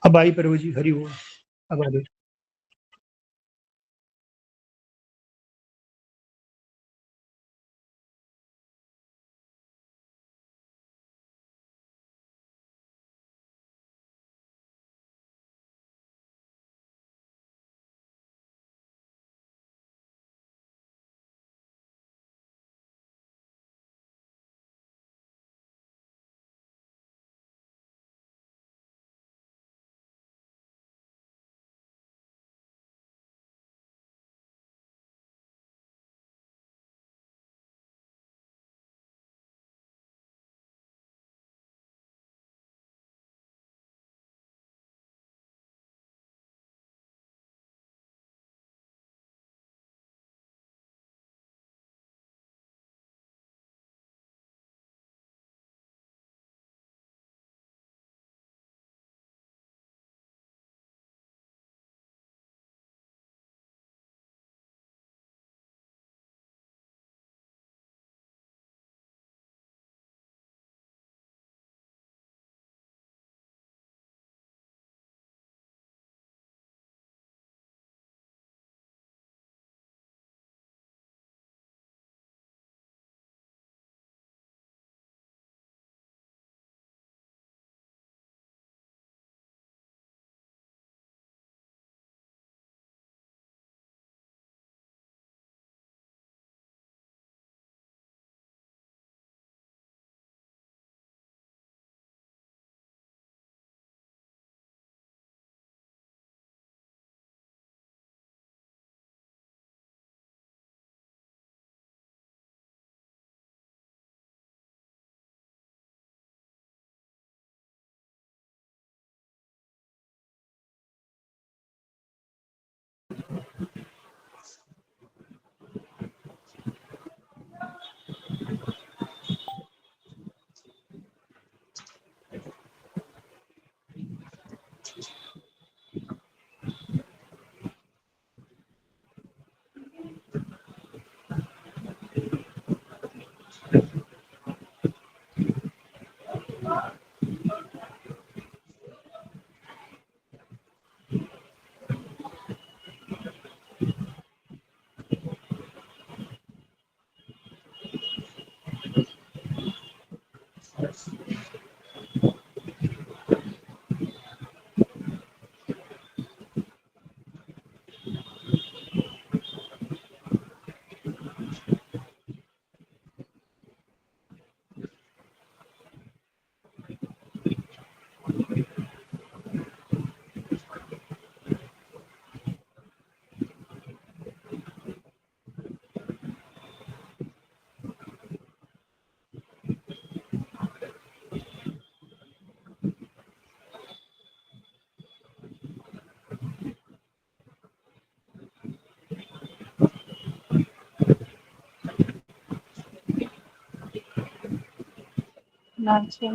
अब आई प्रभु जी, हरि बोल। अब आ गई। नाचे।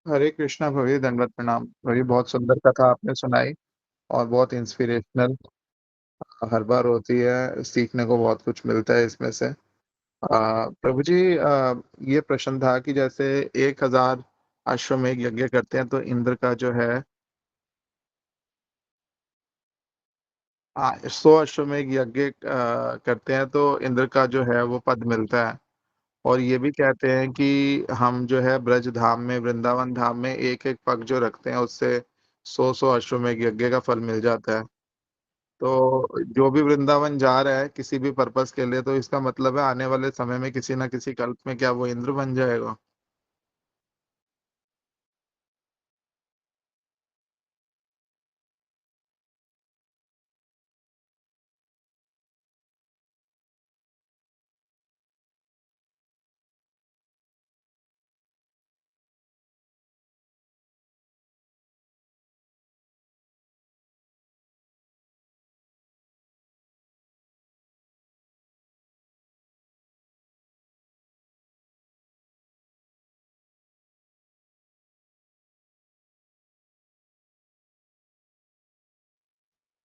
हरे कृष्णा भैया, दंडवत प्रणाम भैया। बहुत सुंदर कथा आपने सुनाई और बहुत इंस्पिरेशनल हर बार होती है। सीखने को बहुत कुछ मिलता है इसमें से। प्रभु जी, ये प्रश्न था कि जैसे 1,000 अश्वमेध यज्ञ करते हैं तो इंद्र का जो है 100 अश्वमेध यज्ञ करते हैं तो इंद्र का जो है वो पद मिलता है। और ये भी कहते हैं कि हम जो है ब्रज धाम में, वृंदावन धाम में एक एक पग जो रखते हैं उससे 100 अश्वमेध यज्ञ का फल मिल जाता है। तो जो भी वृंदावन जा रहा है किसी भी पर्पस के लिए, तो इसका मतलब है आने वाले समय में किसी ना किसी कल्प में क्या वो इंद्र बन जाएगा।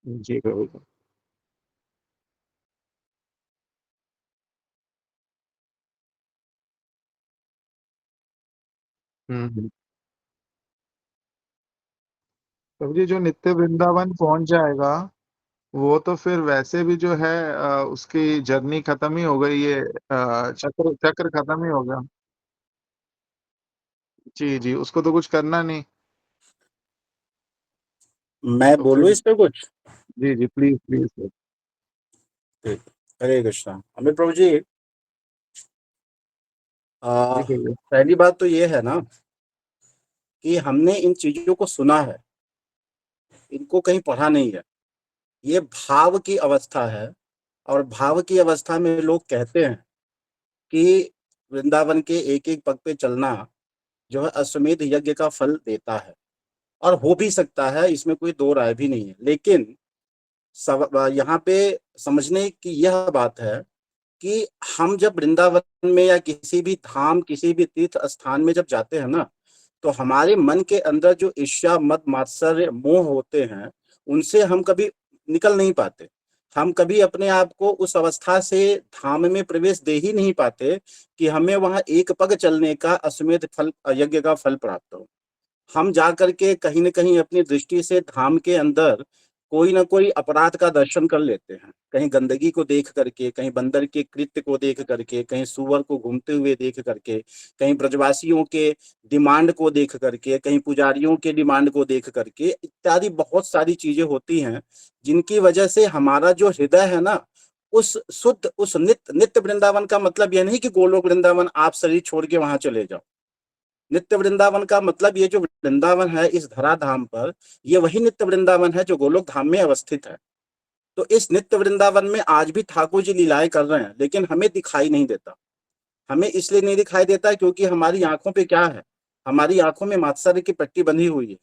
जी बिल्कुल। हम्म। तो जी जो नित्य वृंदावन पहुंच जाएगा वो तो फिर वैसे भी जो है उसकी जर्नी खत्म ही हो गई। ये चक्र चक्र खत्म ही हो गया। जी जी, उसको तो कुछ करना नहीं। मैं तो बोलूं फिर इस पे कुछ? जी जी, प्लीज प्लीज। ठीक। हरे कृष्णा। अमित प्रभु जी, जी भैया। पहली बात तो ये है ना कि हमने इन चीजों को सुना है, इनको कहीं पढ़ा नहीं है। ये भाव की अवस्था है, और भाव की अवस्था में लोग कहते हैं कि वृंदावन के एक एक पग पे चलना जो है अश्वमेध यज्ञ का फल देता है। और हो भी सकता है, इसमें कोई दो राय भी नहीं है। लेकिन यहाँ पे समझने की यह बात है कि हम जब वृंदावन में या किसी भी धाम, किसी भी तीर्थ स्थान में जब जाते हैं ना, तो हमारे मन के अंदर जो ईर्ष्या, मद, मात्सर्य, मोह होते हैं, उनसे हम कभी निकल नहीं पाते। हम कभी अपने आप को उस अवस्था से धाम में प्रवेश दे ही नहीं पाते कि हमें वहां एक पग चलने का अश्वमेध फल यज्ञ का फल प्राप्त हो। हम जा करके कहीं न कहीं अपनी दृष्टि से धाम के अंदर कोई ना कोई अपराध का दर्शन कर लेते हैं। कहीं गंदगी को देख करके, कहीं बंदर के कृत्य को देख करके, कहीं सूअर को घूमते हुए देख करके, कहीं ब्रजवासियों के डिमांड को देख करके, कहीं पुजारियों के डिमांड को देख करके, इत्यादि बहुत सारी चीजें होती हैं, जिनकी वजह से हमारा जो हृदय है ना, उस शुद्ध, उस नित्य नित्य वृंदावन का मतलब यह नहीं कि गोलोक वृंदावन आप शरीर छोड़ के वहां चले जाओ। नित्य वृंदावन का मतलब ये जो वृंदावन है इस धरा धाम पर, ये वही नित्य वृंदावन है जो गोलोक धाम में अवस्थित है। तो इस नित्य वृंदावन में आज भी ठाकुर जी लीलाएं कर रहे हैं, लेकिन हमें दिखाई नहीं देता। हमें इसलिए नहीं दिखाई देता क्योंकि हमारी आंखों पे क्या है, हमारी आंखों में मात्सर्य की पट्टी बंधी हुई है।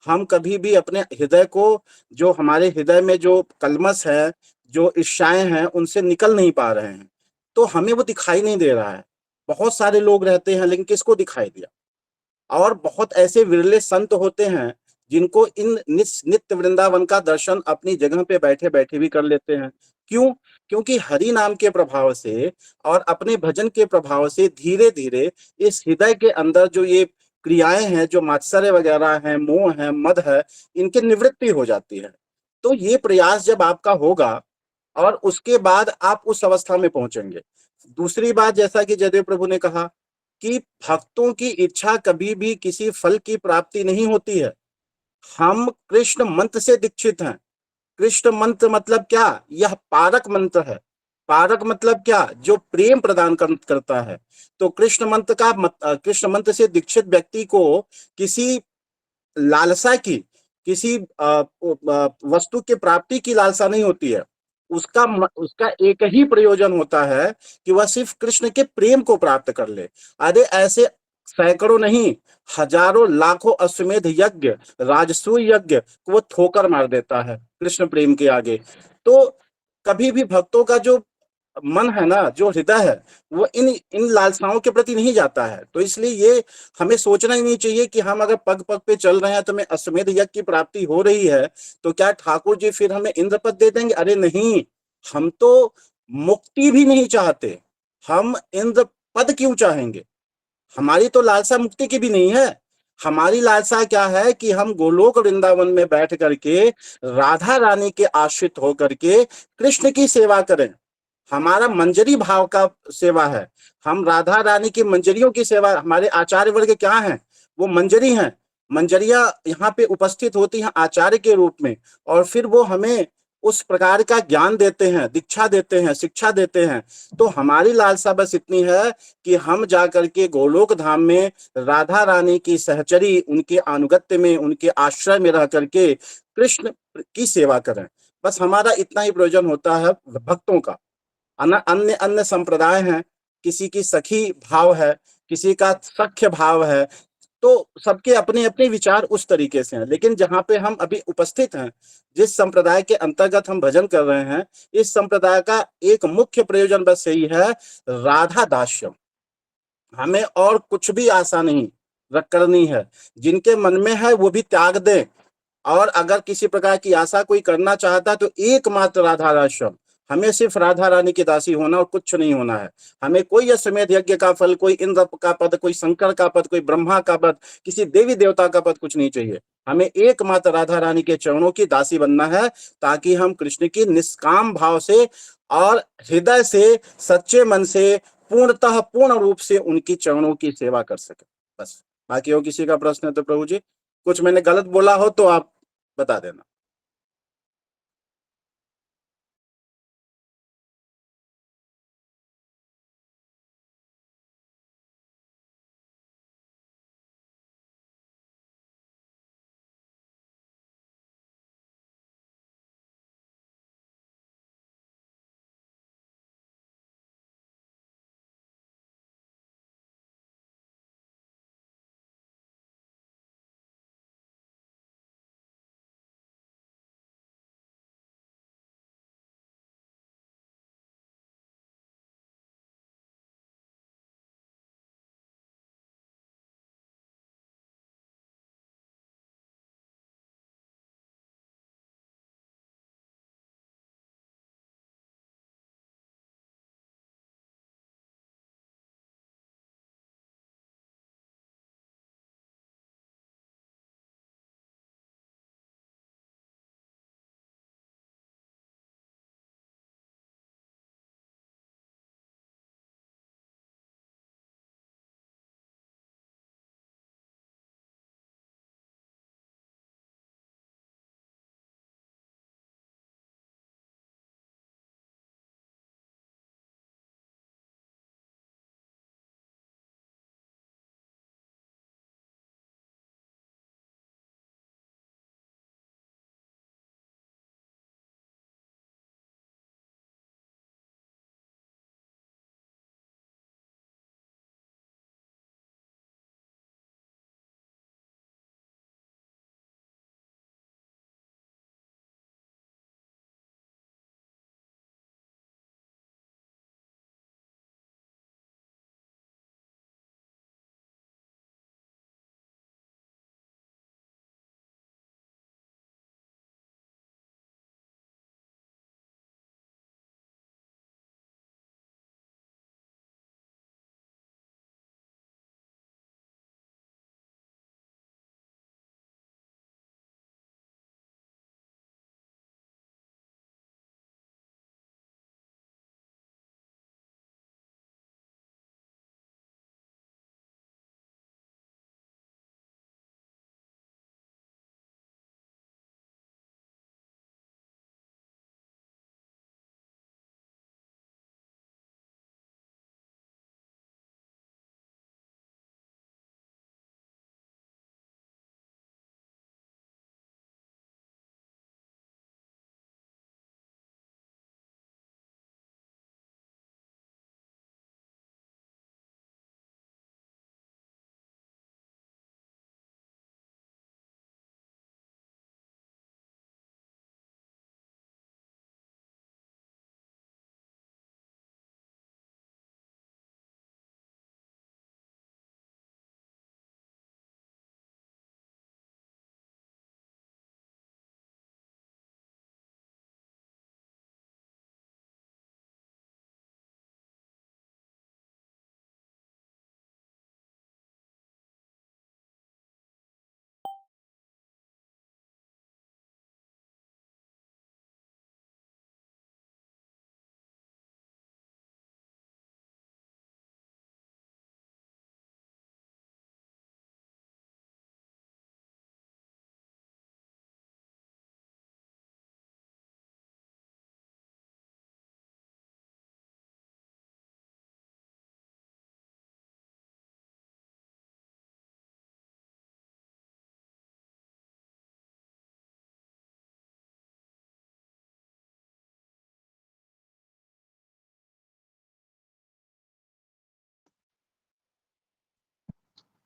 हम कभी भी अपने हृदय को, जो हमारे हृदय में जो कलमश है, जो इच्छाएं हैं, उनसे निकल नहीं पा रहे हैं। तो हमें वो दिखाई नहीं दे रहा है। बहुत सारे लोग रहते हैं, लेकिन किसको दिखाई दिया? और बहुत ऐसे विरले संत होते हैं जिनको इन नित्य वृंदावन का दर्शन अपनी जगह पे बैठे बैठे भी कर लेते हैं। क्यों? क्योंकि हरि नाम के प्रभाव से और अपने भजन के प्रभाव से धीरे धीरे इस हृदय के अंदर जो ये क्रियाएं हैं, जो मात्सर्य वगैरह है, मोह है, मद है, इनकी निवृत्ति हो जाती है। तो ये प्रयास जब आपका होगा और उसके बाद आप उस अवस्था में पहुंचेंगे। दूसरी बात, जैसा कि जयदेव प्रभु ने कहा कि भक्तों की इच्छा कभी भी किसी फल की प्राप्ति नहीं होती है। हम कृष्ण मंत्र से दीक्षित हैं। कृष्ण मंत्र मतलब क्या? यह पारक मंत्र है। पारक मतलब क्या? जो प्रेम प्रदान करता है। तो कृष्ण मंत्र कृष्ण मंत्र से दीक्षित व्यक्ति को किसी लालसा की, किसी वस्तु की प्राप्ति की लालसा नहीं होती है। उसका एक ही प्रयोजन होता है कि वह सिर्फ कृष्ण के प्रेम को प्राप्त कर ले। अरे ऐसे सैकड़ों नहीं, हजारों लाखों अश्वमेध यज्ञ, राजसूय यज्ञ को वो ठोकर मार देता है कृष्ण प्रेम के आगे। तो कभी भी भक्तों का जो मन है ना, जो हृदय है, वो इन इन लालसाओं के प्रति नहीं जाता है। तो इसलिए ये हमें सोचना ही नहीं चाहिए कि हम अगर पग पग पे चल रहे हैं तो हमें अश्वमेध यज्ञ की प्राप्ति हो रही है तो क्या ठाकुर जी फिर हमें इंद्र पद दे देंगे? अरे नहीं, हम तो मुक्ति भी नहीं चाहते, हम इंद्र पद क्यों चाहेंगे? हमारी तो लालसा मुक्ति की भी नहीं है। हमारी लालसा क्या है कि हम गोलोक वृंदावन में बैठ करके राधा रानी के आश्रित होकर के कृष्ण की सेवा करें। हमारा मंजरी भाव का सेवा है। हम राधा रानी की मंजरियों की सेवा, हमारे आचार्य वर्ग क्या हैं? वो मंजरी हैं। मंजरियां यहाँ पे उपस्थित होती हैं आचार्य के रूप में, और फिर वो हमें उस प्रकार का ज्ञान देते हैं, दीक्षा देते हैं, शिक्षा देते हैं। तो हमारी लालसा बस इतनी है कि हम जाकर के गोलोक धाम में राधा रानी की सहचरी, उनके अनुगत्य में, उनके आश्रय में रह करके कृष्ण की सेवा करें। बस हमारा इतना ही प्रयोजन होता है भक्तों का। अन्य अन्य संप्रदाय हैं, किसी की सखी भाव है, किसी का सख्य भाव है, तो सबके अपने अपने विचार उस तरीके से हैं। लेकिन जहां पे हम अभी उपस्थित हैं, जिस संप्रदाय के अंतर्गत हम भजन कर रहे हैं, इस संप्रदाय का एक मुख्य प्रयोजन बस यही है, राधा दास्यम। हमें और कुछ भी आशा नहीं रख करनी है। जिनके मन में है वो भी त्याग दें, और अगर किसी प्रकार की आशा कोई करना चाहता है तो एकमात्र राधा राश्रम। हमें सिर्फ राधा रानी की दासी होना और कुछ नहीं होना है। हमें कोई अश्वमेध यज्ञ का फल, कोई इंद्र का पद, कोई शंकर का पद, कोई ब्रह्मा का पद, किसी देवी देवता का पद कुछ नहीं चाहिए। हमें एकमात्र राधा रानी के चरणों की दासी बनना है, ताकि हम कृष्ण की निष्काम भाव से और हृदय से, सच्चे मन से, पूर्णतः पूर्ण रूप से उनकी चरणों की सेवा कर सके। बस। बाकी हो किसी का प्रश्न है तो प्रभु जी, कुछ मैंने गलत बोला हो तो आप बता देना।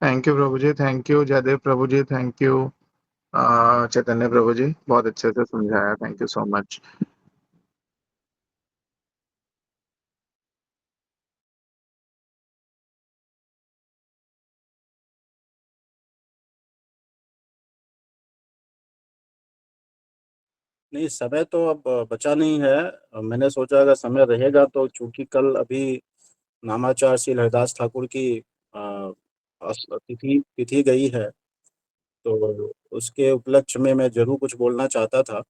Thank you Prabhu ji, thank you Jaidev Prabhu ji, thank you Chaitanya Prabhu ji, बहुत अच्छे से समझाया, थैंक यू सो मच। नहीं, समय तो अब बचा नहीं है। मैंने सोचा अगर समय रहेगा तो, चूंकि कल अभी नामाचार श्री हरिदास ठाकुर की तिथि तिथि गई है, तो उसके उपलक्ष्य में मैं जरूर कुछ बोलना चाहता था।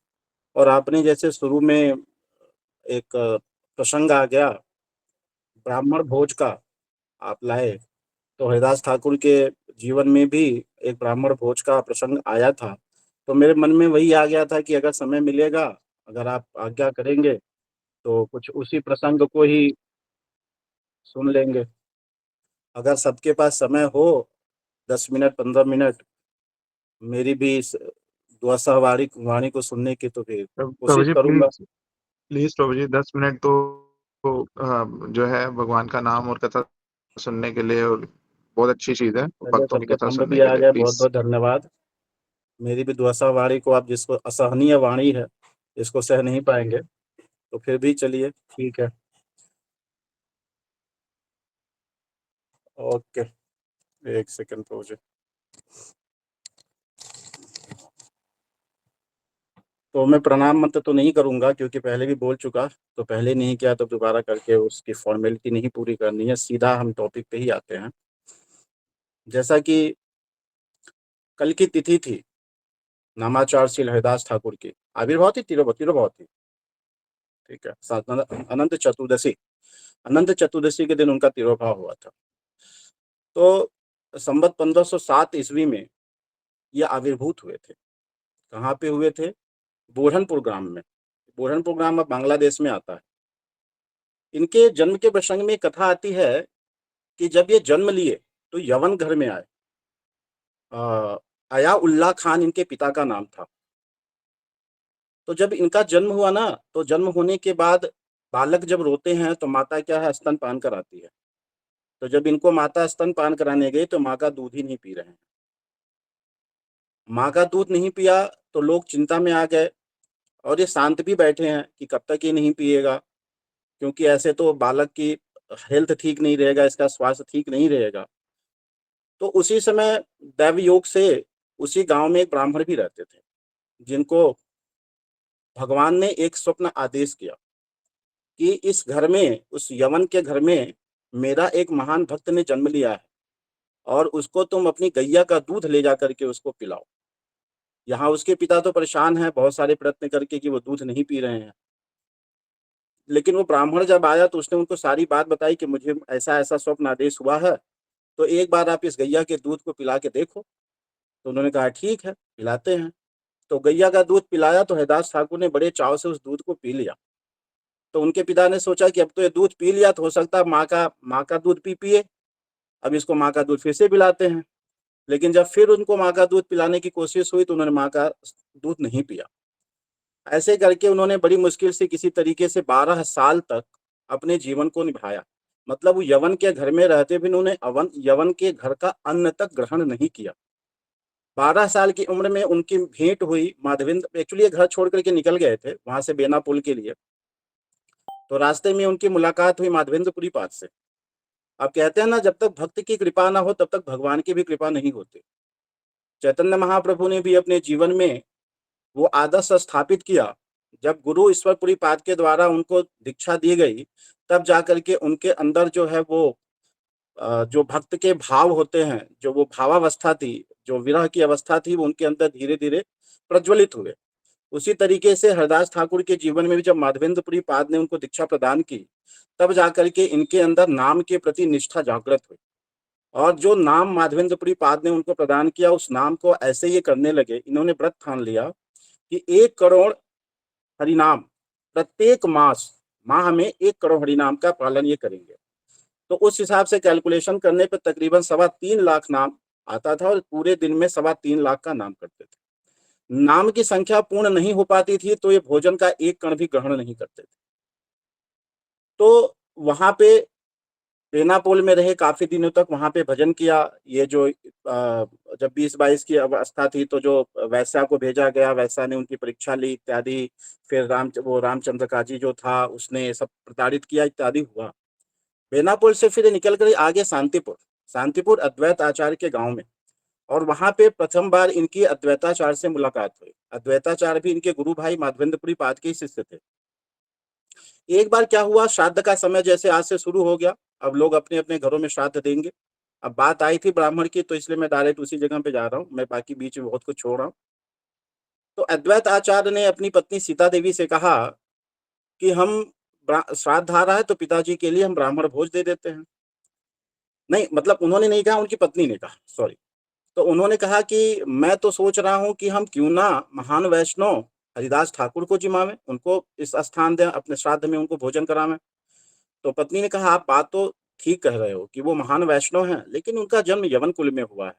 और आपने जैसे शुरू में एक प्रसंग आ गया ब्राह्मण भोज का, आप लाए, तो हरिदास ठाकुर के जीवन में भी एक ब्राह्मण भोज का प्रसंग आया था। तो मेरे मन में वही आ गया था कि अगर समय मिलेगा, अगर आप आज्ञा करेंगे, तो कुछ उसी प्रसंग को ही सुन लेंगे। अगर सबके पास समय हो, 10 मिनट 15 मिनट मेरी भी इस दुआ वाणी वाणी को सुनने की, तो फिर प्रभु कोशिश जी करूंगा। Please, please Prabhu ji 10 minute तो जो है भगवान का नाम और कथा सुनने के लिए, और बहुत अच्छी चीज है चलिए, भक्तों की सबके कथा थंब सुनने भी के आ लिए, गए, बहुत प्लीज। बहुत धन्यवाद। मेरी भी दुआ वाणी को, आप जिसको असहनीय वाणी है, इसको सह नहीं पाएंगे, तो फिर भी चलिए ठीक है। ओके, एक सेकंड प्रभु जी। तो मैं प्रणाम मंत्र तो नहीं करूंगा, क्योंकि पहले भी बोल चुका, तो पहले नहीं किया तो दोबारा करके उसकी फॉर्मेलिटी नहीं पूरी करनी है। सीधा हम टॉपिक पे ही आते हैं। जैसा कि कल की तिथि थी नामाचार श्री हरिदास ठाकुर की, आविर्भाव थी, तिरुभाव थी, ठीक है, अनंत चतुर्दशी, अनंत चतुर्दशी के दिन उनका तिरुभाव हुआ था। तो संवत 1507 ईस्वी में ये आविर्भूत हुए थे। कहाँ पे हुए थे? बोढ़नपुर ग्राम में। बोढ़नपुर ग्राम अब बांग्लादेश में आता है। इनके जन्म के प्रसंग में कथा आती है कि जब ये जन्म लिए तो यवन घर में आए। अया उल्ला खान इनके पिता का नाम था। तो जब इनका जन्म हुआ ना, तो जन्म होने के बाद बालक जब रोते हैं तो माता क्या है, स्तनपान कराती है। तो जब इनको माता स्तनपान कराने गई तो माँ का दूध ही नहीं पी रहे हैं। माँ का दूध नहीं पिया तो लोग चिंता में आ गए, और ये शांत भी बैठे हैं कि कब तक ये नहीं पिएगा, क्योंकि ऐसे तो बालक की हेल्थ ठीक नहीं रहेगा, इसका स्वास्थ्य ठीक नहीं रहेगा। तो उसी समय दैव योग से उसी गांव में एक ब्राह्मण भी रहते थे, जिनको भगवान ने एक स्वप्न आदेश किया कि इस घर में, उस यवन के घर में मेरा एक महान भक्त ने जन्म लिया है, और उसको तुम अपनी गैया का दूध ले जा करके उसको पिलाओ। यहाँ उसके पिता तो परेशान है, बहुत सारे प्रयत्न करके कि वो दूध नहीं पी रहे हैं। लेकिन वो ब्राह्मण जब आया तो उसने उनको सारी बात बताई कि मुझे ऐसा ऐसा स्वप्न आदेश हुआ है, तो एक बार आप इस गैया के दूध को पिला के देखो। तो उन्होंने कहा ठीक है, पिलाते हैं। तो गैया का दूध पिलाया तो हरिदास ठाकुर ने बड़े चाव से उस दूध को पी लिया। तो उनके पिता ने सोचा कि अब तो ये दूध पी लिया, तो हो सकता है माँ का दूध पी पिए, अब इसको माँ का दूध फिर से पिलाते हैं। लेकिन जब फिर उनको माँ का दूध पिलाने की कोशिश हुई तो उन्होंने माँ का दूध नहीं पिया। ऐसे करके उन्होंने बड़ी मुश्किल से किसी तरीके से 12 साल तक अपने जीवन को निभाया। मतलब वो यवन के घर में रहते भी उन्होंने यवन के घर का अन्न तक ग्रहण नहीं किया। 12 साल की उम्र में उनकी भेंट हुई माधवेंद्र, एक्चुअली ये घर छोड़ करके निकल गए थे वहां से बेनापुल के लिए। तो रास्ते में उनकी मुलाकात हुई माधवेंद्रपुरी पाद से। अब कहते हैं ना, जब तक भक्त की कृपा ना हो तब तक भगवान की भी कृपा नहीं होती। चैतन्य महाप्रभु ने भी अपने जीवन में वो आदर्श स्थापित किया। जब गुरु ईश्वरपुरी पाद के द्वारा उनको दीक्षा दी गई, तब जाकर के उनके अंदर जो है वो जो भक्त के भाव होते हैं, जो वो भावावस्था थी, जो विरह की अवस्था थी, वो उनके अंदर धीरे धीरे प्रज्वलित हुए। उसी तरीके से हरदास ठाकुर के जीवन में भी जब माधवेंद्रपुरी पाद ने उनको दीक्षा प्रदान की, तब जाकर के इनके अंदर नाम के प्रति निष्ठा जागृत हुई। और जो नाम माधवेंद्रपुरी पाद ने उनको प्रदान किया, उस नाम को ऐसे ये करने लगे, इन्होंने व्रत ठान लिया कि 1 करोड़ हरिनाम प्रत्येक माह में 1 करोड़ हरिनाम का पालन ये करेंगे। तो उस हिसाब से कैलकुलेशन करने पर तकरीबन 3.25 लाख नाम आता था, और पूरे दिन में 3.25 लाख का नाम करते थे। नाम की संख्या पूर्ण नहीं हो पाती थी तो ये भोजन का एक कण भी ग्रहण नहीं करते थे। तो वहां पे बेनापोल में रहे काफी दिनों तक, वहां पे भजन किया। ये जो जब 20-22 की अवस्था थी तो जो वैश्या को भेजा गया, वैश्या ने उनकी परीक्षा ली इत्यादि। फिर रामचंद्र काजी जो था उसने सब प्रताड़ित किया इत्यादि हुआ। बेनापोल से फिर निकल कर आगे शांतिपुर अद्वैत आचार्य के गांव में, और वहां पे प्रथम बार इनकी अद्वैताचार्य से मुलाकात हुई। अद्वैताचार्य भी इनके गुरु भाई माधवेंद्रपुरी पाद के शिष्य थे। एक बार क्या हुआ, श्राद्ध का समय जैसे आज से शुरू हो गया, अब लोग अपने अपने घरों में श्राद्ध देंगे। अब बात आई थी ब्राह्मण की, तो इसलिए मैं डायरेक्ट उसी जगह पे जा रहा हूँ, मैं बाकी बीच में बहुत कुछ छोड़ रहा हूँ। तो अद्वैत आचार्य ने अपनी पत्नी सीता देवी से कहा कि हम श्राद्ध आ रहा है तो पिताजी के लिए हम ब्राह्मण भोज दे देते हैं। नहीं, मतलब उन्होंने नहीं कहा, उनकी पत्नी ने कहा, सॉरी। तो उन्होंने कहा कि मैं तो सोच रहा हूं कि हम क्यों ना महान वैष्णव हरिदास ठाकुर को जिमावें, उनको इस स्थान दें, अपने श्राद्ध में उनको भोजन करावें। तो पत्नी ने कहा, आप बात तो ठीक कह रहे हो कि वो महान वैष्णव हैं, लेकिन उनका जन्म यवन कुल में हुआ है,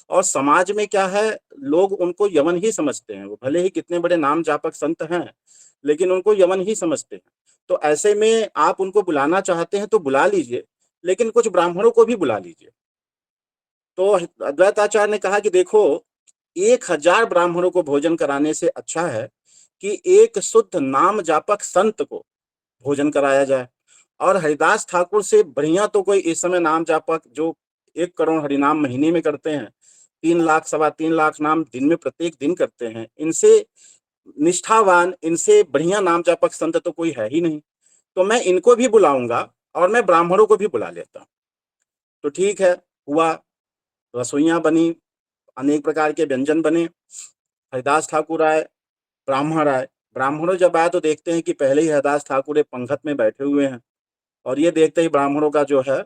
और समाज में क्या है, लोग उनको यवन ही समझते हैं। वो भले ही कितने बड़े नाम जापक संत हैं, लेकिन उनको यवन ही समझते हैं। तो ऐसे में आप उनको बुलाना चाहते हैं तो बुला लीजिए, लेकिन कुछ ब्राह्मणों को भी बुला लीजिए। तो अद्वैताचार्य ने कहा कि देखो, 1000 ब्राह्मणों को भोजन कराने से अच्छा है कि एक शुद्ध नाम जापक संत को भोजन कराया जाए। और हरिदास ठाकुर से बढ़िया तो कोई इस समय नाम जापक जो 1 करोड़ हरिनाम महीने में करते हैं, 3 लाख 3.25 लाख नाम दिन में प्रत्येक दिन करते हैं, इनसे निष्ठावान, इनसे बढ़िया नाम जापक संत तो कोई है ही नहीं। तो मैं इनको भी बुलाऊंगा और मैं ब्राह्मणों को भी बुला लेता हूँ। तो ठीक है, हुआ। रसोइयां बनी, अनेक प्रकार के व्यंजन बने, हरिदास ठाकुर आए, ब्राह्मण आए। ब्राह्मणों जब आए तो देखते हैं कि पहले ही हरिदास ठाकुर एक पंगत में बैठे हुए हैं, और ये देखते ही ब्राह्मणों का जो है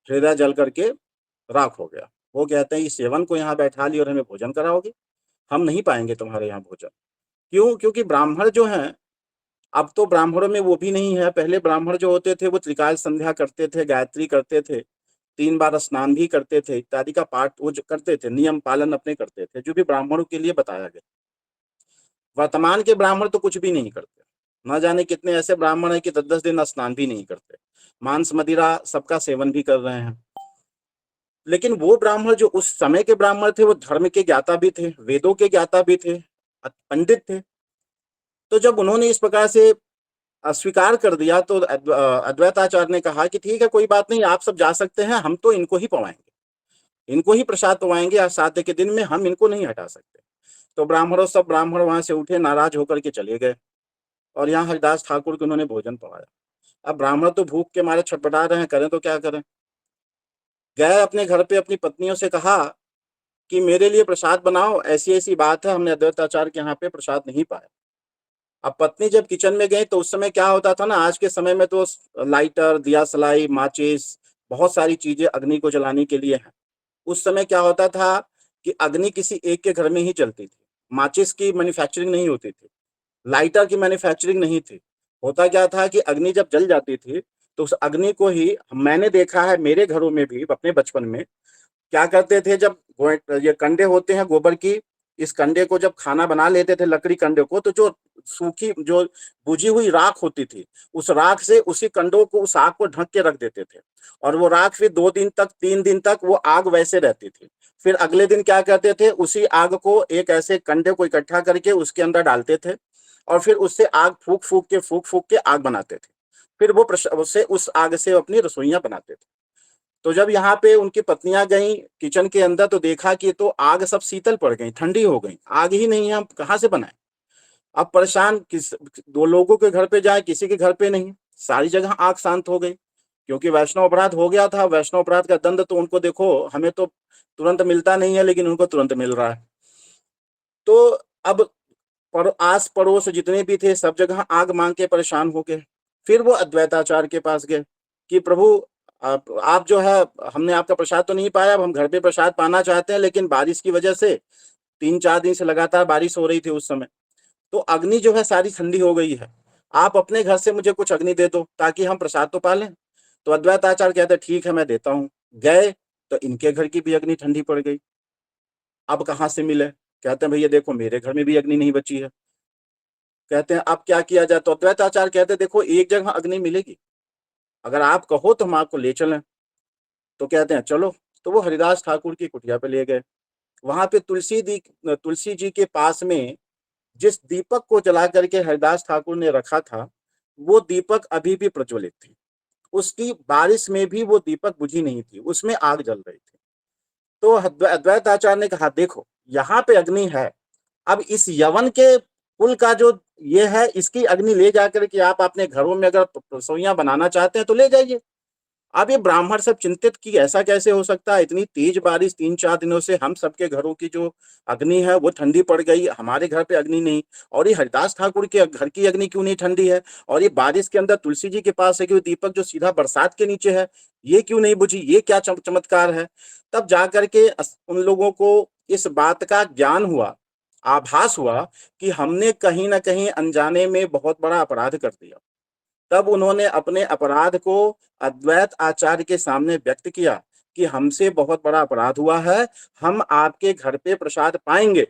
हृदय जल करके राख हो गया। वो कहते हैं, इस सेवन को यहाँ बैठा लिया और हमें भोजन कराओगे? हम नहीं पाएंगे तुम्हारे यहाँ भोजन। क्यों? क्योंकि ब्राह्मण जो हैं, अब तो ब्राह्मणों में वो भी नहीं है। पहले ब्राह्मण जो होते थे वो त्रिकाल संध्या करते थे, गायत्री करते थे, 3 बार स्नान भी करते थे, इत्यादि का पाठ वो जो करते थे, नियम पालन अपने करते थे, जो भी ब्राह्मणों के लिए बताया गया। वर्तमान के ब्राह्मण तो कुछ भी नहीं करते। न जाने कितने ऐसे ब्राह्मण हैं कि 10-10 दिन स्नान भी नहीं करते, मांस मदिरा सबका सेवन भी कर रहे हैं। लेकिन वो ब्राह्मण जो उस समय के ब्राह्मण थे, वो धर्म के ज्ञाता भी थे, वेदों के ज्ञाता भी थे, पंडित थे। तो जब उन्होंने इस प्रकार से अस्वीकार कर दिया, तो अद्वैताचार्य ने कहा कि ठीक है, कोई बात नहीं, आप सब जा सकते हैं, हम तो इनको ही पवाएंगे, इनको ही प्रसाद पवाएंगे, आज श्राद्ध के दिन में हम इनको नहीं हटा सकते। तो सब ब्राह्मण वहां से उठे, नाराज होकर के चले गए, और यहाँ हरिदास ठाकुर को उन्होंने भोजन पवाया। अब ब्राह्मण तो भूख के मारे छटपटा रहे हैं, करें तो क्या करें। गए अपने घर पे, अपनी पत्नियों से कहा कि मेरे लिए प्रसाद बनाओ, ऐसी ऐसी बात है, हमने अद्वैताचार्य के यहाँ पे प्रसाद नहीं पाया। अब पत्नी जब किचन में गई तो उस समय क्या होता था ना, आज के समय में तो लाइटर, दिया सलाई, माचिस, बहुत सारी चीजें अग्नि को जलाने के लिए हैं। उस समय क्या होता था कि अग्नि किसी एक के घर में ही चलती थी, माचिस की मैन्युफैक्चरिंग नहीं होती थी, लाइटर की मैन्युफैक्चरिंग नहीं थी। होता क्या था कि अग्नि जब जल जाती थी तो उस अग्नि को ही, मैंने देखा है मेरे घरों में भी अपने बचपन में, क्या करते थे, जब ये कंडे होते हैं गोबर की, इस कंडे को जब खाना बना लेते थे, लकड़ी कंडे को, तो जो सूखी, जो बुझी हुई राख होती थी, उस राख से उसी कंडों को, उस आग को ढक के रख देते थे, और वो राख फिर 2 दिन तक, 3 दिन तक वो आग वैसे रहती थी। फिर अगले दिन क्या करते थे, उसी आग को एक ऐसे कंडे को इकट्ठा करके उसके अंदर डालते थे, और फिर उससे आग फूक फूक के आग बनाते थे। फिर वो उससे, उस आग से अपनी रसोइयां बनाते थे। तो जब यहाँ पे उनकी पत्नियां गई किचन के अंदर, तो देखा कि तो आग सब शीतल पड़ गई, ठंडी हो गई, आग ही नहीं है, हम कहाँ से बनाए। अब परेशान, किस 2 लोगों के घर पे जाए, किसी के घर पे नहीं, सारी जगह आग शांत हो गई, क्योंकि वैष्णव अपराध हो गया था। वैष्णव अपराध का दंड तो उनको देखो, हमें तो तुरंत मिलता नहीं है, लेकिन उनको तुरंत मिल रहा है। तो अब आस पड़ोस जितने भी थे, सब जगह आग मांग के परेशान हो गए। फिर वो अद्वैताचार्य के पास गए कि प्रभु, आप जो है, हमने आपका प्रसाद तो नहीं पाया, अब हम घर पे प्रसाद पाना चाहते हैं, लेकिन बारिश की वजह से 3-4 दिन से लगातार बारिश हो रही थी उस समय, तो अग्नि जो है सारी ठंडी हो गई है, आप अपने घर से मुझे कुछ अग्नि दे दो ताकि हम प्रसाद तो पा लें। तो अद्वैताचार्य कहते ठीक है, मैं देता हूँ। गए तो इनके घर की भी अग्नि ठंडी पड़ गई। अब कहाँ से मिले? कहते हैं भैया देखो, मेरे घर में भी अग्नि नहीं बची है। कहते हैं अब क्या किया जाए? तो अद्वैताचार्य कहते हैं देखो, एक जगह अग्नि मिलेगी, अगर आप कहो तो हम आपको ले चलें। तो कहते हैं चलो। तो वो हरिदास ठाकुर की कुटिया पे ले गए। वहां पे तुलसी जी के पास में जिस दीपक को जला करके हरिदास ठाकुर ने रखा था, वो दीपक अभी भी प्रज्वलित थी। उसकी बारिश में भी वो दीपक बुझी नहीं थी, उसमें आग जल रही थी। तो अद्वैत आचार्य ने कहा, देखो यहाँ पे अग्नि है, अब इस यवन के कुल का जो ये है, इसकी अग्नि ले जाकर के आप अपने घरों में अगर रसोइयां बनाना चाहते हैं तो ले जाइए। अब ये ब्राह्मण सब चिंतित कि ऐसा कैसे हो सकता है, इतनी तेज बारिश 3-4 दिनों से हम सबके घरों की जो अग्नि है वो ठंडी पड़ गई, हमारे घर पे अग्नि नहीं, और ये हरिदास ठाकुर के घर की अग्नि क्यों नहीं ठंडी है, और ये बारिश के अंदर तुलसी जी के पास है कि दीपक जो सीधा बरसात के नीचे है, ये क्यों नहीं बुझी, ये क्या चमत्कार है। तब जाकर के उन लोगों को इस बात का ज्ञान हुआ, आभास हुआ कि हमने कहीं ना कहीं अनजाने में बहुत बड़ा अपराध कर दिया। तब उन्होंने अपने अपराध को अद्वैत आचार्य के सामने व्यक्त किया कि हमसे बहुत बड़ा अपराध हुआ है, हम आपके घर पे प्रसाद पाएंगे।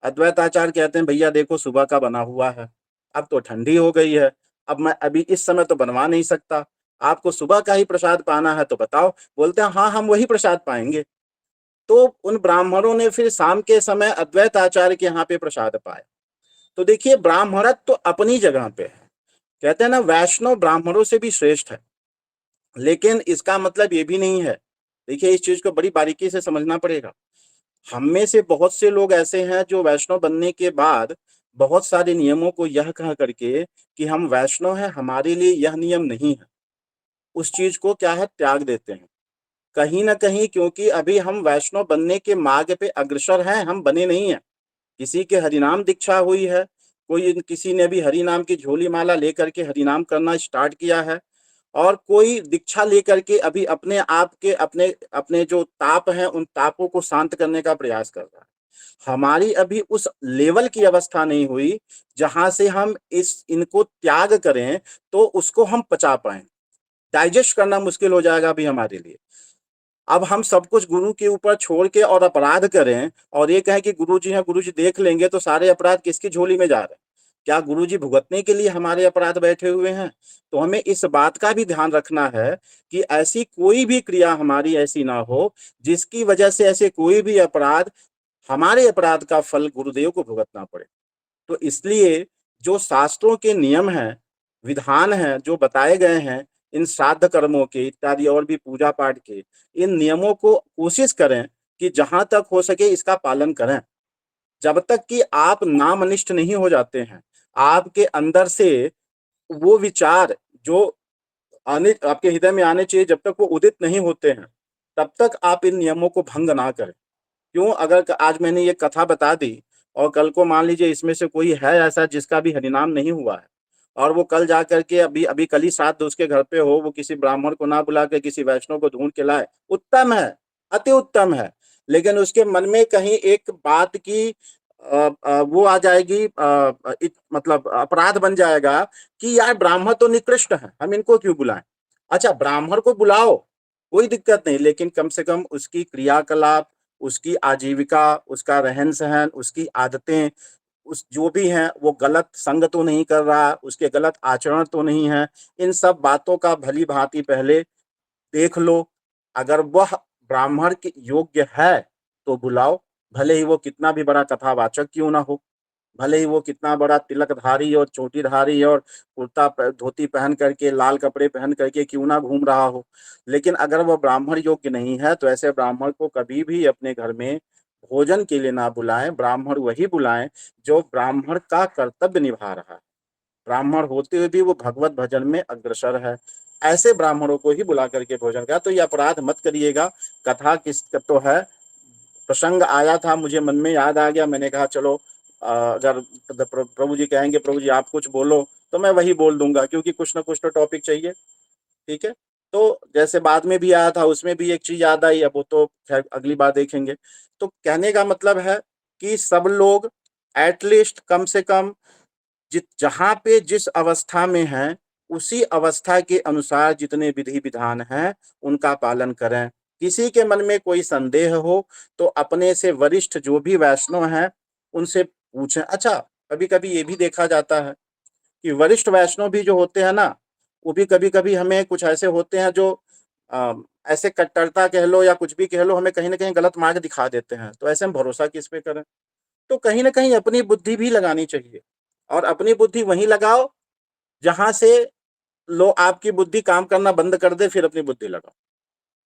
अद्वैत आचार्य कहते हैं, भैया देखो सुबह का बना हुआ है, अब तो ठंडी हो गई है, अब मैं अभी इस समय तो बनवा नहीं सकता, आपको सुबह का ही प्रसाद पाना है तो बताओ। बोलते हैं हाँ, हम वही प्रसाद पाएंगे। तो उन ब्राह्मणों ने फिर शाम के समय अद्वैत आचार्य के यहाँ पे प्रसाद पाया। तो देखिए, ब्राह्मणत्व तो अपनी जगह पे है। कहते हैं ना, वैष्णव ब्राह्मणों से भी श्रेष्ठ है, लेकिन इसका मतलब ये भी नहीं है, देखिए इस चीज को बड़ी बारीकी से समझना पड़ेगा। हम में से बहुत से लोग ऐसे हैं जो वैष्णव बनने के बाद बहुत सारे नियमों को यह कह करके कि हम वैष्णव हैं, हमारे लिए यह नियम नहीं है, उस चीज को क्या है, त्याग देते हैं कहीं ना कहीं, क्योंकि अभी हम वैष्णव बनने के मार्ग पे अग्रसर हैं, हम बने नहीं हैं। किसी के हरिनाम दीक्षा हुई है, किसी ने भी हरिनाम की झोली माला लेकर के हरिनाम करना स्टार्ट किया है, और कोई दीक्षा लेकर के अभी अपने आप के अपने अपने जो ताप हैं उन तापों को शांत करने का प्रयास कर रहा है। हमारी अभी उस लेवल की अवस्था नहीं हुई जहां से हम इनको त्याग करें तो उसको हम पचा पाए। डाइजेस्ट करना मुश्किल हो जाएगा अभी हमारे लिए। अब हम सब कुछ गुरु के ऊपर छोड़ के और अपराध करें और ये कहें कि गुरु जी हैं, गुरु जी देख लेंगे, तो सारे अपराध किसकी झोली में जा रहे हैं? क्या गुरु जी भुगतने के लिए हमारे अपराध बैठे हुए हैं? तो हमें इस बात का भी ध्यान रखना है कि ऐसी कोई भी क्रिया हमारी ऐसी ना हो जिसकी वजह से ऐसे कोई भी अपराध, हमारे अपराध का फल गुरुदेव को भुगतना पड़े। तो इसलिए जो शास्त्रों के नियम हैं, विधान हैं, जो बताए गए हैं, इन श्राद्ध कर्मों के इत्यादि और भी पूजा पाठ के, इन नियमों को कोशिश करें कि जहां तक हो सके इसका पालन करें। जब तक कि आप नामनिष्ठ नहीं हो जाते हैं, आपके अंदर से वो विचार जो आने आपके हृदय में आने चाहिए, जब तक वो उदित नहीं होते हैं, तब तक आप इन नियमों को भंग ना करें। क्यों? अगर आज मैंने ये कथा बता दी और कल को मान लीजिए इसमें से कोई है ऐसा जिसका भी हरिनाम नहीं हुआ है, और वो कल जा करके अभी अभी कल ही श्राद्ध उसके घर पे हो, वो किसी ब्राह्मण को ना बुला के किसी वैष्णव को ढूंढ के लाए, उत्तम है, अति उत्तम है। लेकिन उसके मन में कहीं एक बात की वो आ जाएगी, मतलब अपराध बन जाएगा कि यार ब्राह्मण तो निकृष्ट है, हम इनको क्यों बुलाएं। अच्छा, ब्राह्मण को बुलाओ, कोई दिक्कत नहीं, लेकिन कम से कम उसकी क्रियाकलाप, उसकी आजीविका, उसका रहन सहन, उसकी आदतें, उस जो भी हैं वो गलत संग तो नहीं कर रहा, उसके गलत आचरण तो नहीं है, इन सब बातों का भली भांति पहले देख लो। अगर वह ब्राह्मण के योग्य है तो बुलाओ, भले ही वो कितना भी बड़ा कथावाचक क्यों ना हो, भले ही वो कितना बड़ा तिलकधारी और चोटीधारी और कुर्ता धोती पहन करके, लाल कपड़े पहन करके क्यों ना घूम रहा हो, लेकिन अगर वह ब्राह्मण योग्य नहीं है तो ऐसे ब्राह्मण को कभी भी अपने घर में भोजन के लिए ना बुलाएं। ब्राह्मण वही बुलाएं जो ब्राह्मण का कर्तव्य निभा रहा है, ब्राह्मण होते हुए भी वो भगवत भजन में अग्रसर है, ऐसे ब्राह्मणों को ही बुला करके भोजन का। तो ये अपराध मत करिएगा। कथा किस तो है, प्रसंग आया था, मुझे मन में याद आ गया, मैंने कहा चलो अगर प्रभु जी कहेंगे प्रभु जी आप कुछ बोलो तो मैं वही बोल दूंगा, क्योंकि कुछ ना कुछ तो टॉपिक चाहिए। ठीक है, तो जैसे बाद में भी आया था उसमें भी एक चीज याद आई, अब वो तो खैर अगली बार देखेंगे। तो कहने का मतलब है कि सब लोग एटलीस्ट कम से कम जहां पे जिस अवस्था में हैं उसी अवस्था के अनुसार जितने विधि विधान हैं उनका पालन करें। किसी के मन में कोई संदेह हो तो अपने से वरिष्ठ जो भी वैष्णव हैं उनसे पूछें। अच्छा, कभी कभी ये भी देखा जाता है कि वरिष्ठ वैष्णव भी जो होते हैं ना, वो भी कभी-कभी हमें कुछ ऐसे होते हैं जो ऐसे कट्टरता कह लो या कुछ भी कह लो, हमें कहीं न कहीं गलत मार्ग दिखा देते हैं। तो ऐसे में भरोसा किस पे करें? तो कहीं न कहीं अपनी बुद्धि भी लगानी चाहिए और अपनी बुद्धि वहीं लगाओ जहाँ से लो आपकी बुद्धि काम करना बंद कर दे, फिर अपनी बुद्धि लगाओ।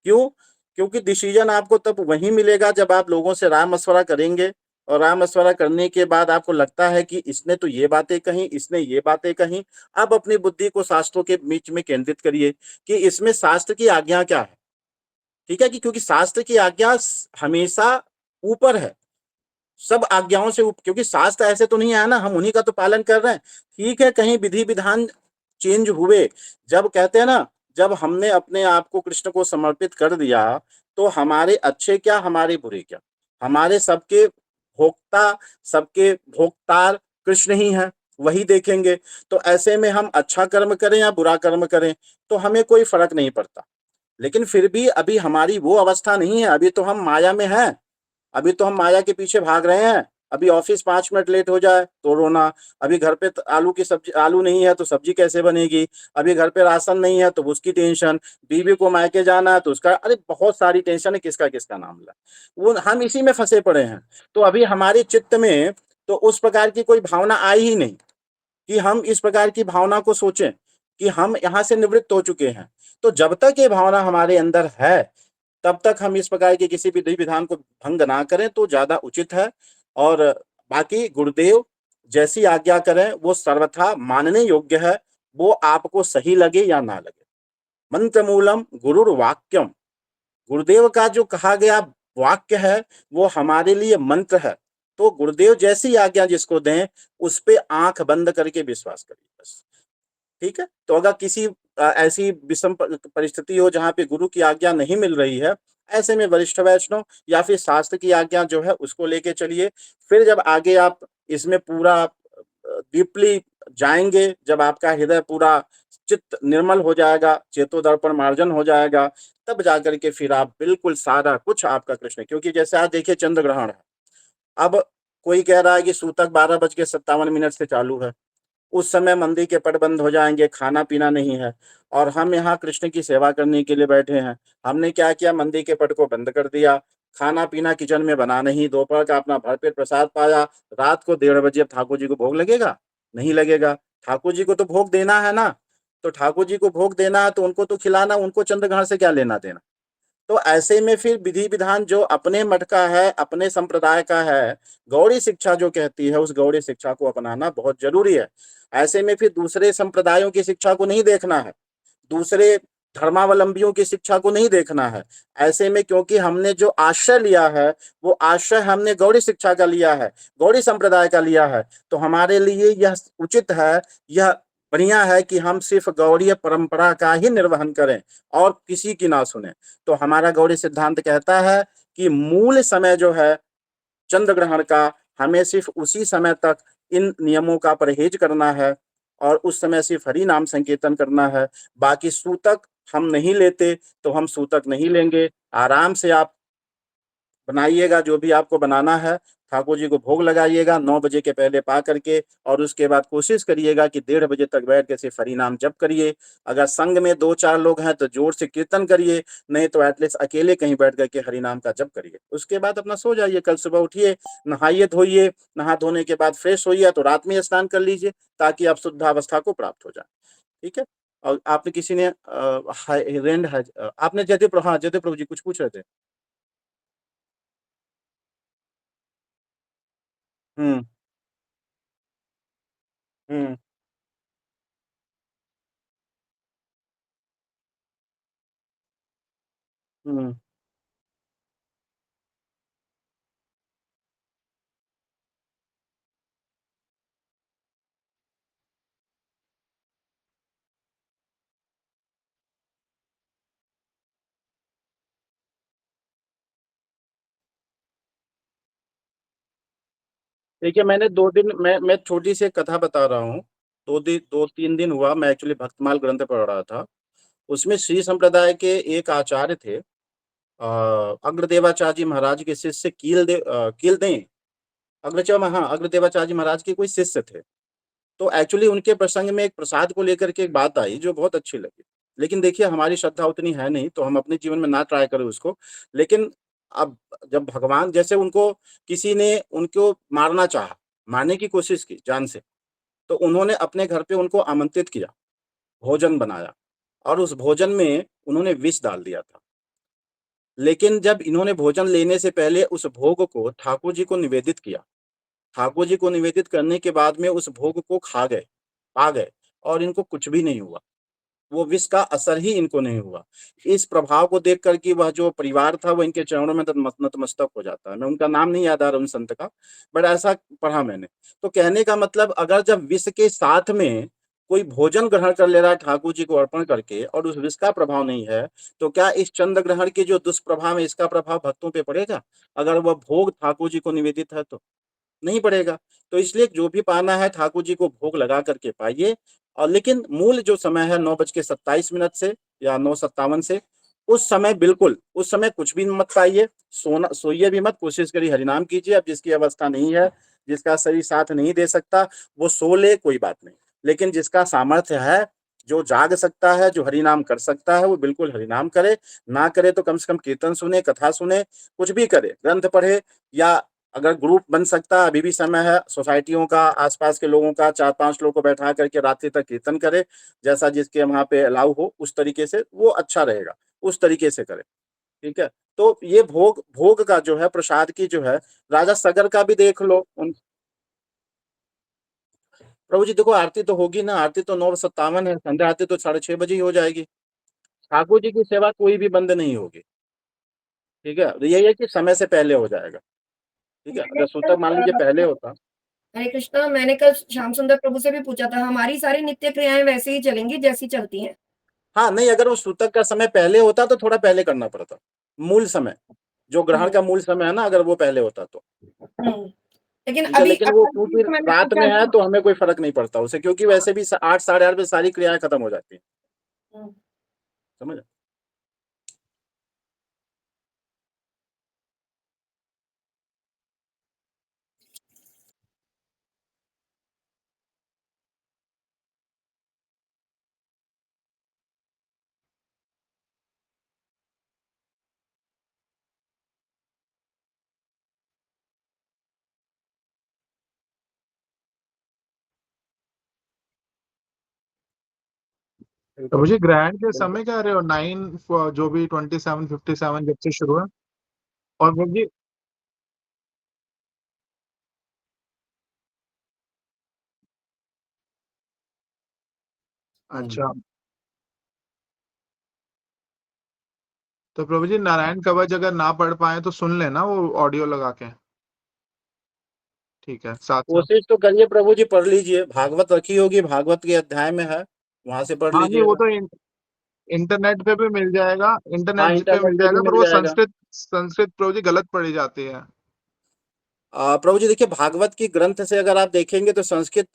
क्यों? क्योंकि डिसीज़न आपको तब वहीं मिलेगा जब आप लोगों से राय-मशवरा करेंगे और राय-मशवरा करने के बाद आपको लगता है कि इसने तो ये बातें कहीं, इसने ये बातें कहीं। अब अपनी बुद्धि को शास्त्रों के बीच में केंद्रित करिए कि इसमें शास्त्र की आज्ञा क्या है? ठीक है? कि क्योंकि शास्त्र की आज्ञा हमेशा ऊपर है। सब आज्ञाओं से क्योंकि शास्त्र ऐसे तो नहीं आया ना, हम उन्हीं का तो पालन कर रहे हैं। ठीक है, कहीं विधि विधान चेंज हुए, जब कहते हैं ना, जब हमने अपने आप को कृष्ण को समर्पित कर दिया, तो हमारे अच्छे क्या, हमारे बुरे क्या, हमारे सबके भोक्ता, सबके भोक्तार कृष्ण ही हैं, वही देखेंगे। तो ऐसे में हम अच्छा कर्म करें या बुरा कर्म करें, तो हमें कोई फर्क नहीं पड़ता। लेकिन फिर भी अभी हमारी वो अवस्था नहीं है, अभी तो हम माया में हैं। अभी तो हम माया के पीछे भाग रहे हैं। अभी ऑफिस 5 मिनट लेट हो जाए तो रोना, अभी घर पे आलू की सब्जी, आलू नहीं है तो सब्जी कैसे बनेगी, अभी घर पे राशन नहीं है तो उसकी टेंशन, बीवी को मायके जाना है तो उसका, अरे बहुत सारी टेंशन है, किसका किसका नाम ला, वो हम इसी में फंसे पड़े हैं। तो अभी हमारे चित्त में तो उस प्रकार की कोई भावना आई ही नहीं कि हम इस प्रकार की भावना को सोचें कि हम यहाँ से निवृत्त हो चुके हैं। तो जब तक ये भावना हमारे अंदर है, तब तक हम इस प्रकार के किसी भी विधि विधान को भंग ना करें तो ज्यादा उचित है। और बाकी गुरुदेव जैसी आज्ञा करें वो सर्वथा मानने योग्य है, वो आपको सही लगे या ना लगे। मंत्र मूलम गुरुर वाक्यम, गुरुदेव का जो कहा गया वाक्य है वो हमारे लिए मंत्र है। तो गुरुदेव जैसी आज्ञा जिसको दें, उस पे आंख बंद करके विश्वास करिए बस। ठीक है? तो अगर किसी ऐसी विषम परिस्थिति हो जहाँ पे गुरु की आज्ञा नहीं मिल रही है, ऐसे में वरिष्ठ वैष्णव या फिर शास्त्र की आज्ञा जो है उसको लेके चलिए। फिर जब आगे आप इसमें पूरा डीपली जाएंगे, जब आपका हृदय पूरा चित्त निर्मल हो जाएगा, चेतो दर्पण मार्जन हो जाएगा, तब जाकर के फिर आप बिल्कुल सारा कुछ आपका कृष्ण। क्योंकि जैसे आज देखिए चंद्र ग्रहण है, अब कोई कह रहा है कि सूतक 12:57 से चालू है, उस समय मंदिर के पट बंद हो जाएंगे, खाना पीना नहीं है, और हम यहाँ कृष्ण की सेवा करने के लिए बैठे हैं। हमने क्या किया, मंदिर के पट को बंद कर दिया, खाना पीना किचन में बना नहीं, दोपहर का अपना भरपेट प्रसाद पाया, रात को 1:30 बजे अब ठाकुर जी को भोग लगेगा? नहीं लगेगा। ठाकुर जी को तो भोग देना है ना, तो ठाकुर जी को भोग देना है तो उनको तो खिलाना, उनको चंद्रग्रहण से क्या लेना देना। तो ऐसे में फिर विधि विधान जो अपने मठ का है, अपने संप्रदाय का है, गौड़ी शिक्षा जो कहती है, उस गौड़ी शिक्षा को अपनाना बहुत जरूरी है। ऐसे में फिर दूसरे संप्रदायों की शिक्षा को नहीं देखना है, दूसरे धर्मावलंबियों की शिक्षा को नहीं देखना है। ऐसे में क्योंकि हमने जो आश्रय लिया है, वो आश्रय हमने गौड़ी शिक्षा का लिया है, गौड़ी संप्रदाय का लिया है, तो हमारे लिए यह उचित है, यह बढ़िया है कि हम सिर्फ गौड़ीय परंपरा का ही निर्वहन करें और किसी की ना सुने। तो हमारा गौड़ी सिद्धांत कहता है कि मूल समय जो है चंद्र ग्रहण का, हमें सिर्फ उसी समय तक इन नियमों का परहेज करना है और उस समय सिर्फ हरि नाम संकीर्तन करना है। बाकी सूतक हम नहीं लेते तो हम सूतक नहीं लेंगे। आराम से आप बनाइएगा जो भी आपको बनाना है, ठाकुर जी को भोग लगाइएगा 9 बजे के पहले पा करके, और उसके बाद कोशिश करिएगा कि 1:30 बजे तक बैठ के सिर्फ हरि नाम जप करिए। अगर संग में 2-4 लोग हैं तो जोर से कीर्तन करिए, नहीं तो एटलीस्ट अकेले कहीं बैठ करके हरि नाम का जप करिए। उसके बाद अपना सो जाइए, कल सुबह उठिए, नहाइए धोइए, नहा धोने के बाद फ्रेश होइए तो रात में स्नान कर लीजिए ताकि आप शुद्धावस्था को प्राप्त हो जाए। ठीक है? और आपने किसी ने आपने जयदेव हाँ जयदेव प्रभु जी कुछ पूछ रहे थे। हम्म। हम्म। हम्म। देखिए मैंने 2 दिन, मैं छोटी सी एक कथा बता रहा हूँ। 2-3 दिन हुआ, मैं एक्चुअली भक्तमाल ग्रंथ पढ़ रहा था। उसमें श्री संप्रदाय के एक आचार्य थे, अग्रदेवाचार्य जी महाराज के शिष्य कीलदेव, कीलदेव, हाँ अग्रदेवाचार्य जी महाराज के कोई शिष्य थे। तो एक्चुअली उनके प्रसंग में एक प्रसाद को लेकर के एक बात आई जो बहुत अच्छी लगी। लेकिन देखिए हमारी श्रद्धा उतनी है नहीं, तो हम अपने जीवन में ना ट्राई करें उसको। लेकिन अब जब भगवान जैसे उनको किसी ने उनको मारना चाहा, मारने की कोशिश की जान से, तो उन्होंने अपने घर पे उनको आमंत्रित किया, भोजन बनाया और उस भोजन में उन्होंने विष डाल दिया था। लेकिन जब इन्होंने भोजन लेने से पहले उस भोग को ठाकुर जी को निवेदित किया, ठाकुर जी को निवेदित करने के बाद में उस भोग को खा गए, पा गए और इनको कुछ भी नहीं हुआ। वो विष का असर ही इनको नहीं हुआ। इस प्रभाव को देख कर के वह जो परिवार था वो इनके चरणों में नतमस्तक हो जाता है। मैं उनका नाम नहीं याद आ रहा उन संत का, बट ऐसा पढ़ा मैंने। तो कहने का मतलब अगर जब विष के साथ में कोई भोजन ग्रहण कर ले रहा है ठाकुर जी को अर्पण करके और उस विष का प्रभाव नहीं है, तो क्या इस चंद्र ग्रहण के जो दुष्प्रभाव है इसका प्रभाव भक्तों पे पड़ेगा? अगर वह भोग ठाकुर जी को निवेदित है तो नहीं पड़ेगा। तो इसलिए जो भी पाना है ठाकुर जी को भोग लगा करके पाइए। और लेकिन मूल जो समय है 9:27 से या 9:57 से, उस समय बिल्कुल उस समय कुछ भी मत पाइए, सोइए भी मत, कोशिश करिए हरिनाम कीजिए। अब जिसकी अवस्था नहीं है, जिसका शरीर साथ नहीं दे सकता, वो सो ले, कोई बात नहीं। लेकिन जिसका सामर्थ्य है, जो जाग सकता है, जो हरिनाम कर सकता है, वो बिल्कुल हरिनाम करे। ना करे तो कम से कम कीर्तन सुने, कथा सुने, कुछ भी करे, ग्रंथ पढ़े, या अगर ग्रुप बन सकता है, अभी भी समय है, सोसाइटियों का, आसपास के लोगों का 4-5 लोग को बैठा करके रात्रि तक कीर्तन करे, जैसा जिसके वहां पे अलाउ हो उस तरीके से, वो अच्छा रहेगा, उस तरीके से करे। ठीक है। तो ये भोग भोग का जो है, प्रसाद की जो है, राजा सगर का भी देख लो उन। प्रभु जी देखो, आरती तो होगी ना, आरती तो 9:57 है, संध्या आरती तो 6:30 ही हो जाएगी। ठाकुर जी की सेवा कोई भी बंद नहीं होगी। ठीक है, तो यही है कि समय से पहले हो जाएगा। ठीक है, अगर सूतक मान लीजिए पहले होता। हरे कृष्णा, मैंने कल श्याम सुंदर प्रभु से भी पूछा था, हमारी सारी नित्य क्रियाएं वैसे ही चलेंगी जैसी चलती हैं। हाँ नहीं, अगर वो सूतक का समय पहले होता तो थोड़ा पहले करना पड़ता। मूल समय, जो ग्रहण का मूल समय है ना, अगर वो पहले होता तो लेकिन ठीक है। अभी लेकिन वो क्योंकि रात में है तो हमें कोई फर्क नहीं पड़ता उसे, क्योंकि वैसे भी 8 साढ़े 8 बजे सारी क्रियाएं खत्म हो जाती है। समझ। तो मुझे ग्रैंड के समय कह रहे हो 9 जो भी 27:57 जब से शुरू है। और मुझे अच्छा, तो प्रभु जी नारायण कवच अगर ना पढ़ पाए तो सुन लेना वो ऑडियो लगा के। ठीक है, साथ साथ। कोशिश तो करिए, प्रभु जी पढ़ लीजिए, भागवत रखी होगी, भागवत के अध्याय में है, वहां से पढ़ हाँ नहीं, वो लीजिएगा। तो इंटरनेट पे भी मिल जाएगा, हाँ, इंटरनेट पे इंटरनेट मिल पे भी जाएगा, पर मिल वो जाएगा। संस्कृत संस्कृत प्रभु जी गलत पढ़ी जाती है। प्रभु जी देखिए, भागवत की ग्रंथ से अगर आप देखेंगे तो संस्कृत,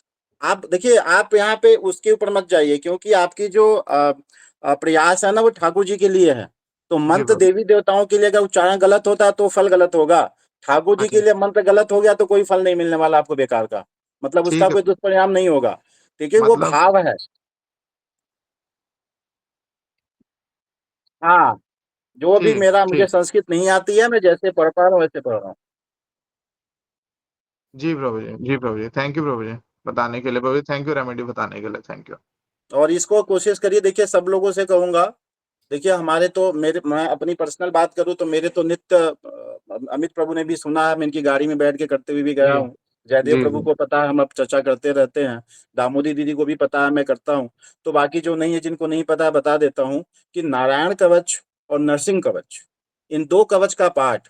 आप देखिए, आप यहाँ पे उसके ऊपर मत जाइए, क्योंकि आपकी जो प्रयास है ना वो ठाकुर जी के लिए है। तो जी मंत्र प्रभु। देवी देवताओं के लिए अगर उच्चारण गलत होता है तो फल गलत होगा। ठाकुर हाँ जी के जी, लिए मंत्र गलत हो गया तो कोई फल नहीं मिलने वाला आपको बेकार का, मतलब उसका ठीक है। कोई दुष्परिणाम नहीं होगा। ठीक है, वो मतलब भाव है। हाँ, जो भी ठीक मेरा, मुझे ठीक। संस्कृत नहीं आती है, मैं जैसे पढ़ पा रहा हूँ वैसे पढ़ रहा हूँ। जी प्रभु जी, जी प्रभु जी, थैंक यू प्रभु जी बताने के लिए। प्रभु जी थैंक यू, रेमेडी बताने के लिए थैंक यू। और इसको कोशिश करिए, देखिए सब लोगों से कहूंगा, देखिए हमारे तो, मेरे, मैं अपनी पर्सनल बात करूं तो मेरे तो नित्य, अमित प्रभु ने भी सुना है, मैं इनकी गाड़ी में बैठ के करते हुए भी गया जी हूँ। जयदेव जी प्रभु जी। को पता है, हम अब चर्चा करते रहते हैं। दामोदी दीदी को भी पता है, मैं करता हूँ। तो बाकी जो नहीं है, जिनको नहीं पता है, बता देता हूँ कि नारायण कवच और नरसिंह कवच, इन 2 कवच का पाठ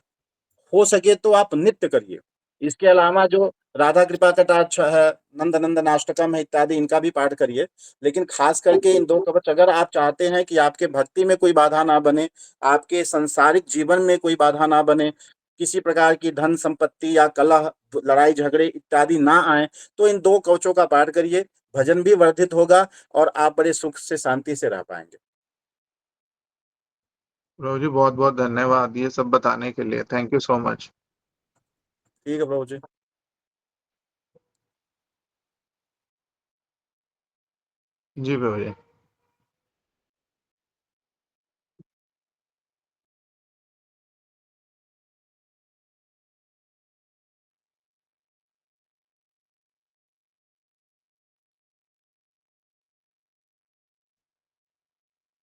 हो सके तो आप नित्य करिए। इसके अलावा जो राधा कृपा कटाक्ष है, नंद नंदन अष्टकम है इत्यादि, इनका भी पाठ करिए। लेकिन खास करके इन 2 कवच, अगर आप चाहते हैं कि आपके भक्ति में कोई बाधा ना बने, आपके सांसारिक जीवन में कोई बाधा ना बने, किसी प्रकार की धन संपत्ति या कलह, लड़ाई झगड़े इत्यादि ना आए, तो इन 2 कवचों का पाठ करिए। भजन भी वर्धित होगा और आप बड़े सुख से, शांति से रह पाएंगे। प्रभु जी बहुत बहुत धन्यवाद ये सब बताने के लिए, थैंक यू सो मच। ठीक है प्रभु जी। जी प्रभु जी।